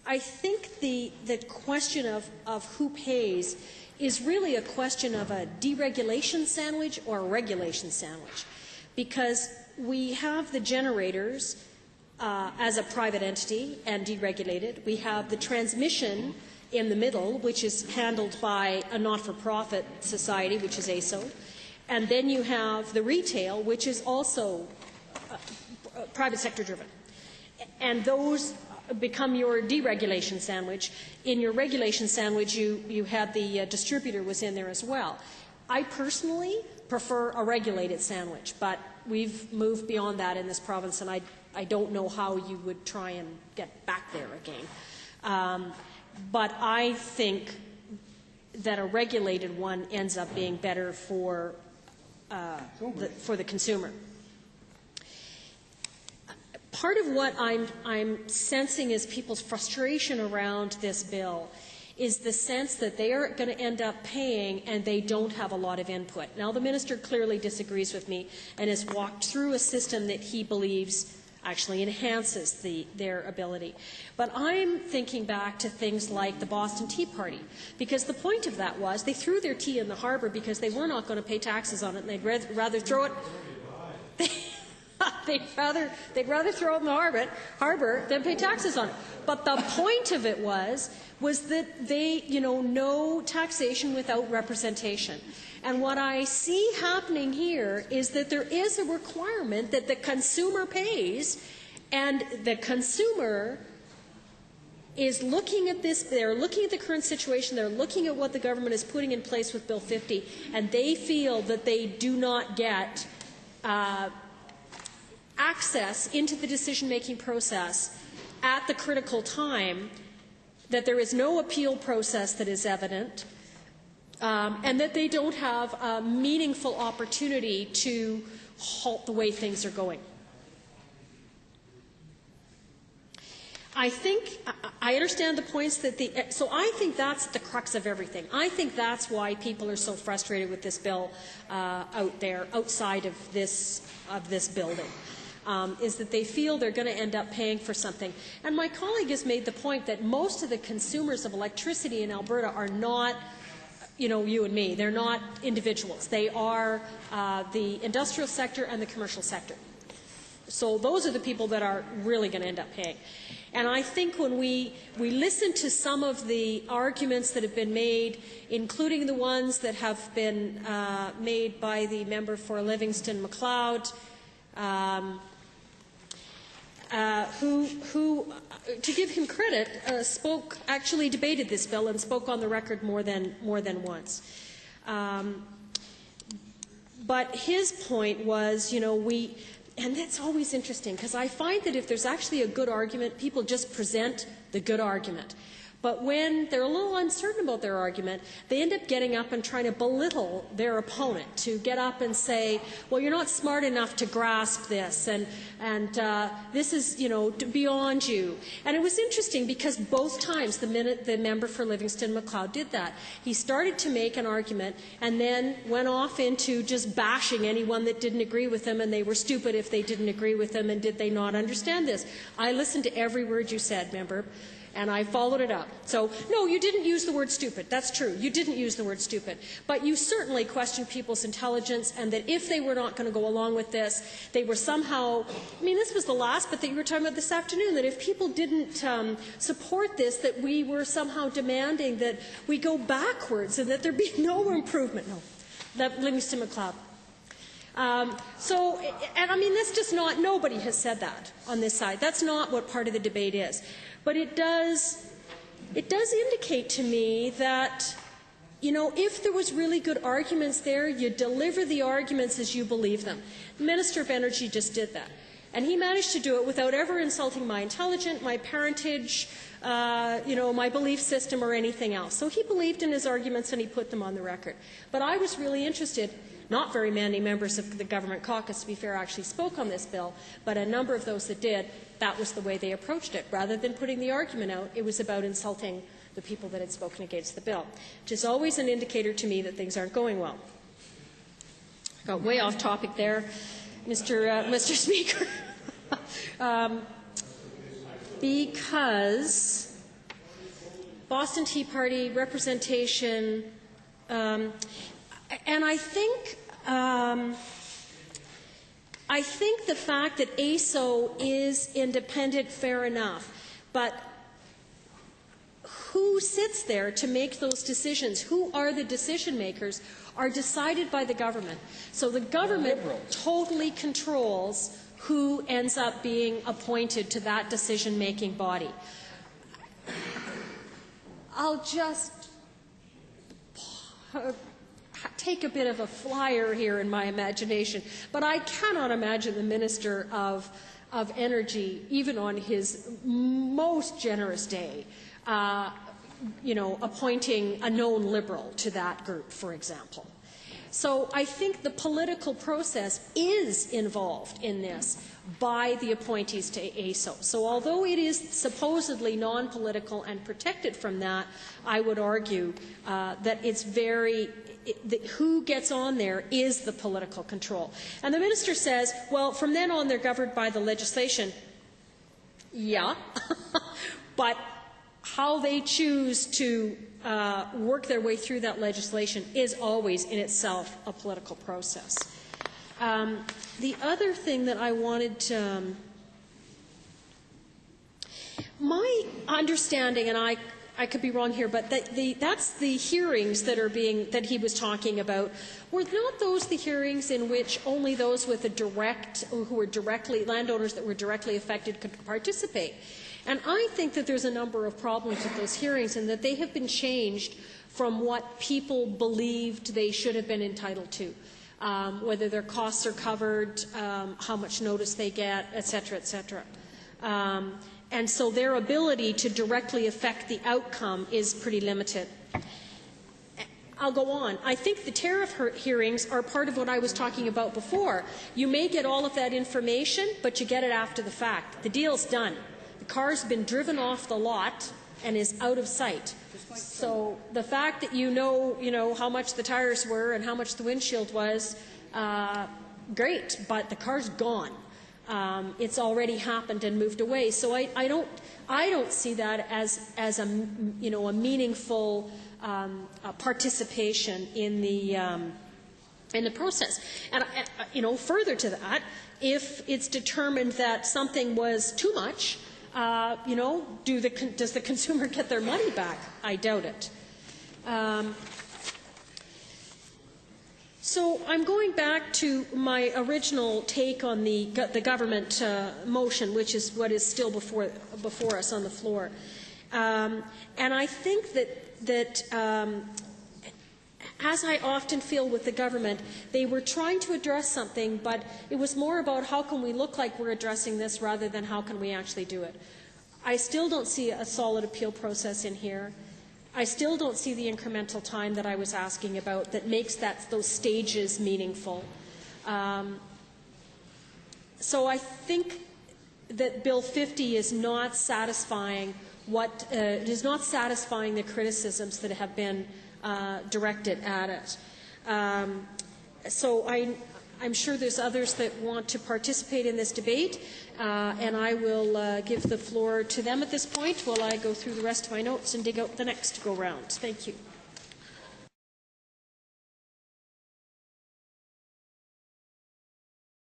I think the question of who pays is really a question of a deregulation sandwich or a regulation sandwich, because we have the generators as a private entity and deregulated. We have the transmission in the middle, which is handled by a not-for-profit society, which is ASO. And then you have the retail, which is also private sector driven. And those become your deregulation sandwich. In your regulation sandwich, you had the distributor was in there as well. I personally prefer a regulated sandwich, but we've moved beyond that in this province, and I don't know how you would try and get back there again. But I think that a regulated one ends up being better for the consumer. Part of what I'm sensing is people's frustration around this bill is the sense that they are going to end up paying and they don't have a lot of input. Now, the minister clearly disagrees with me and has walked through a system that he believes actually enhances their ability. But I'm thinking back to things like the Boston Tea Party, because the point of that was they threw their tea in the harbour because they were not going to pay taxes on it, and they'd rather throw it. They'd rather throw it in the harbour than pay taxes on it. But the point of it was that they, no taxation without representation. And what I see happening here is that there is a requirement that the consumer pays, and the consumer is looking at this, they're looking at the current situation, they're looking at what the government is putting in place with Bill 50, and they feel that they do not get access into the decision-making process at the critical time, that there is no appeal process that is evident, and that they don't have a meaningful opportunity to halt the way things are going. I understand the points that so I think that's the crux of everything. I think that's why people are so frustrated with this bill out there, outside of this building. Is that they feel they're going to end up paying for something. And my colleague has made the point that most of the consumers of electricity in Alberta are not, you and me. They're not individuals. They are the industrial sector and the commercial sector. So those are the people that are really going to end up paying. And I think when we listen to some of the arguments that have been made, including the ones that have been made by the member for Livingston-McLeod, who, to give him credit, actually debated this bill and spoke on the record more than once. But his point was, and that's always interesting, because I find that if there's actually a good argument, people just present the good argument. But when they're a little uncertain about their argument, they end up getting up and trying to belittle their opponent, to get up and say, well, you're not smart enough to grasp this, and this is, beyond you. And it was interesting because both times the member for Livingston-McLeod did that. He started to make an argument and then went off into just bashing anyone that didn't agree with him, and they were stupid if they didn't agree with him, and did they not understand this. I listened to every word you said, member, and I followed it up. So, no, you didn't use the word stupid. That's true. You didn't use the word stupid. But you certainly questioned people's intelligence, and that if they were not going to go along with this, they were somehow, this was the last bit that you were talking about this afternoon, that if people didn't support this, that we were somehow demanding that we go backwards and that there be no improvement. No, that Livingston-McLeod. That's just not, nobody has said that on this side. That's not what part of the debate is. But it does indicate to me that, if there was really good arguments there, you deliver the arguments as you believe them. The Minister of Energy just did that. And he managed to do it without ever insulting my intelligence, my parentage, my belief system or anything else. So he believed in his arguments and he put them on the record. But I was really interested. Not very many members of the government caucus, to be fair, actually spoke on this bill, but a number of those that did, that was the way they approached it. Rather than putting the argument out, it was about insulting the people that had spoken against the bill, which is always an indicator to me that things aren't going well. I got way off topic there, Mr. Speaker. Because Boston Tea Party representation, and I think the fact that ASO is independent, fair enough, but who sits there to make those decisions? Who are the decision makers? Are decided by the government. So the government totally controls who ends up being appointed to that decision-making body. I'll just take a bit of a flyer here in my imagination, but I cannot imagine the Minister of Energy, even on his most generous day, appointing a known Liberal to that group, for example. So I think the political process is involved in this by the appointees to ASO. So although it is supposedly non-political and protected from that, I would argue that it's who gets on there is the political control. And the minister says, well, from then on they're governed by the legislation. Yeah, but how they choose to work their way through that legislation is always in itself a political process. The other thing that I wanted to, my understanding, and I could be wrong here, but that's the hearings that he was talking about. Were not those the hearings in which only those with who were landowners that were directly affected could participate? And I think that there's a number of problems with those hearings and that they have been changed from what people believed they should have been entitled to, whether their costs are covered, how much notice they get, et cetera, et cetera. And so their ability to directly affect the outcome is pretty limited. I'll go on. I think the tariff hearings are part of what I was talking about before. You may get all of that information, but you get it after the fact. The deal's done. The car's been driven off the lot and is out of sight. So the fact that you know how much the tires were and how much the windshield was, great, but the car's gone. It's already happened and moved away. So I don't see that as a meaningful participation in the process. And further to that, if it's determined that something was too much, does the consumer get their money back? I doubt it. So I'm going back to my original take on the government motion, which is what is still before us on the floor. And I think that as I often feel with the government, they were trying to address something, but it was more about how can we look like we're addressing this rather than how can we actually do it. I still don't see a solid appeal process in here. I still don't see the incremental time that I was asking about that makes those stages meaningful. So I think that Bill 50 is not satisfying the criticisms that have been directed at it. So I'm sure there's others that want to participate in this debate, and I will give the floor to them at this point while I go through the rest of my notes and dig out the next go-round. Thank you.